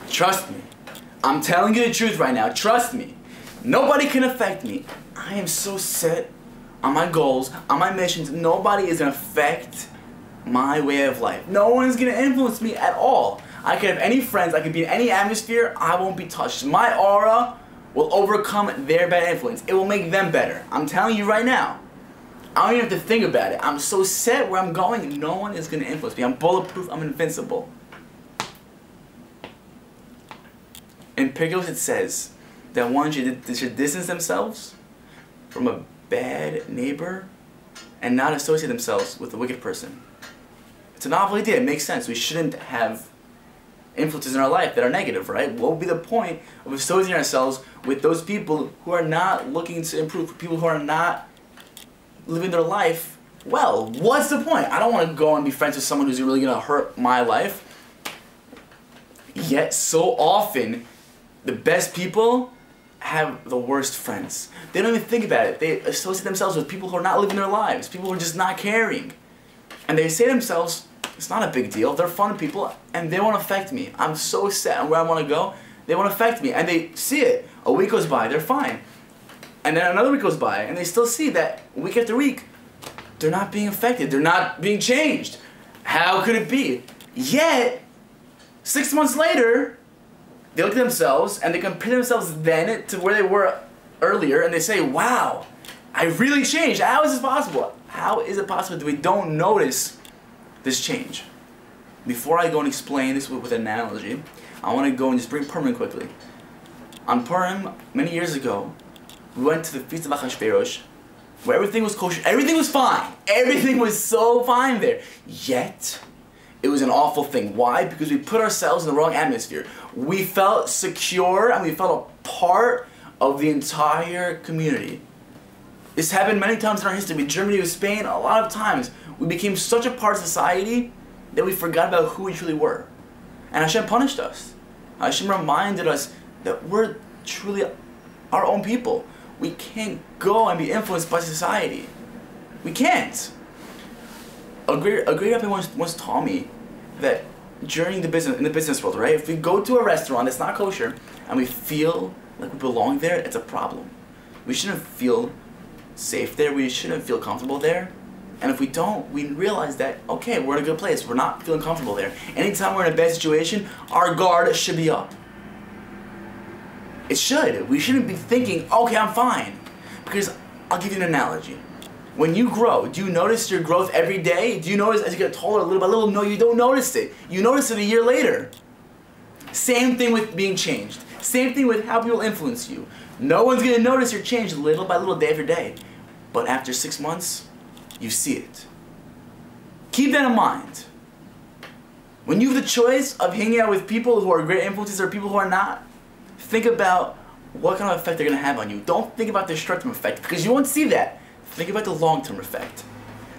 Trust me. I'm telling you the truth right now. Trust me. Nobody can affect me. I am so set on my goals, on my missions. Nobody is going to affect my way of life. No one's going to influence me at all. I could have any friends. I could be in any atmosphere. I won't be touched. My aura will overcome their bad influence. It will make them better. I'm telling you right now. I don't even have to think about it. I'm so set where I'm going, no one is going to influence me. I'm bulletproof. I'm invincible. In Picos it says that one should distance themselves from a bad neighbor and not associate themselves with a wicked person. It's a novel idea. It makes sense. We shouldn't have influences in our life that are negative, right? What would be the point of associating ourselves with those people who are not looking to improve, people who are not living their life well? What's the point? I don't want to go and be friends with someone who's really going to hurt my life. Yet so often, the best people have the worst friends. They don't even think about it. They associate themselves with people who are not living their lives, people who are just not caring. And they say to themselves, it's not a big deal. They're fun people and they won't affect me. I'm so set on where I want to go. They won't affect me. And they see it. A week goes by, they're fine. And then another week goes by and they still see that week after week, they're not being affected. They're not being changed. How could it be? Yet, 6 months later, they look at themselves and they compare themselves then to where they were earlier and they say, wow, I really changed. How is this possible? How is it possible that we don't notice this change? Before I go and explain this with an analogy, I want to go and just bring Purim quickly. On Purim, many years ago, we went to the Feast of Achashverosh, where everything was kosher, everything was fine. Everything was so fine there. Yet, it was an awful thing. Why? Because we put ourselves in the wrong atmosphere. We felt secure and we felt a part of the entire community. This happened many times in our history. With Germany, with Spain, a lot of times. We became such a part of society that we forgot about who we truly were. And Hashem punished us. Hashem reminded us that we're truly our own people. We can't go and be influenced by society. We can't. A great rabbi once taught me that during in the business world, right? If we go to a restaurant that's not kosher and we feel like we belong there, it's a problem. We shouldn't feel safe there. We shouldn't feel comfortable there. And if we don't, we realize that, okay, we're in a good place. We're not feeling comfortable there. Anytime we're in a bad situation, our guard should be up. It should. We shouldn't be thinking, okay, I'm fine. Because I'll give you an analogy. When you grow, do you notice your growth every day? Do you notice as you get taller little by little? No, you don't notice it. You notice it a year later. Same thing with being changed. Same thing with how people influence you. No one's going to notice your change little by little, day after day. But after 6 months, you see it. Keep that in mind. When you have the choice of hanging out with people who are great influences or people who are not, think about what kind of effect they're going to have on you. Don't think about the short-term effect because you won't see that. Think about the long-term effect.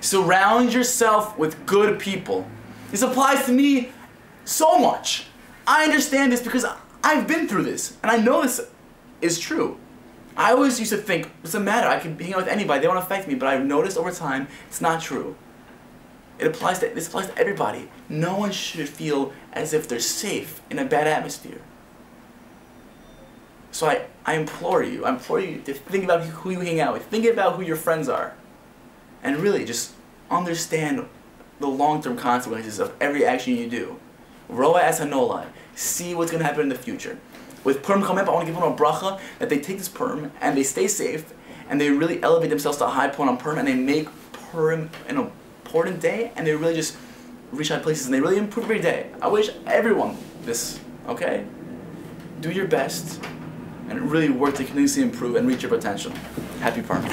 Surround yourself with good people. This applies to me so much. I understand this because I've been through this and I know this is true. I always used to think, it doesn't matter, I can hang out with anybody, they won't affect me, but I've noticed over time, it's not true. This applies to everybody. No one should feel as if they're safe in a bad atmosphere. So I implore you to think about who you hang out with, think about who your friends are, and really just understand the long-term consequences of every action you do. Roa es hanolai. See what's going to happen in the future. With Purim coming up, I want to give them a bracha that they take this Purim and they stay safe and they really elevate themselves to a high point on Purim and they make Purim an important day and they really just reach high places and they really improve every day. I wish everyone this, okay? Do your best and really work to continuously improve and reach your potential. Happy Purim.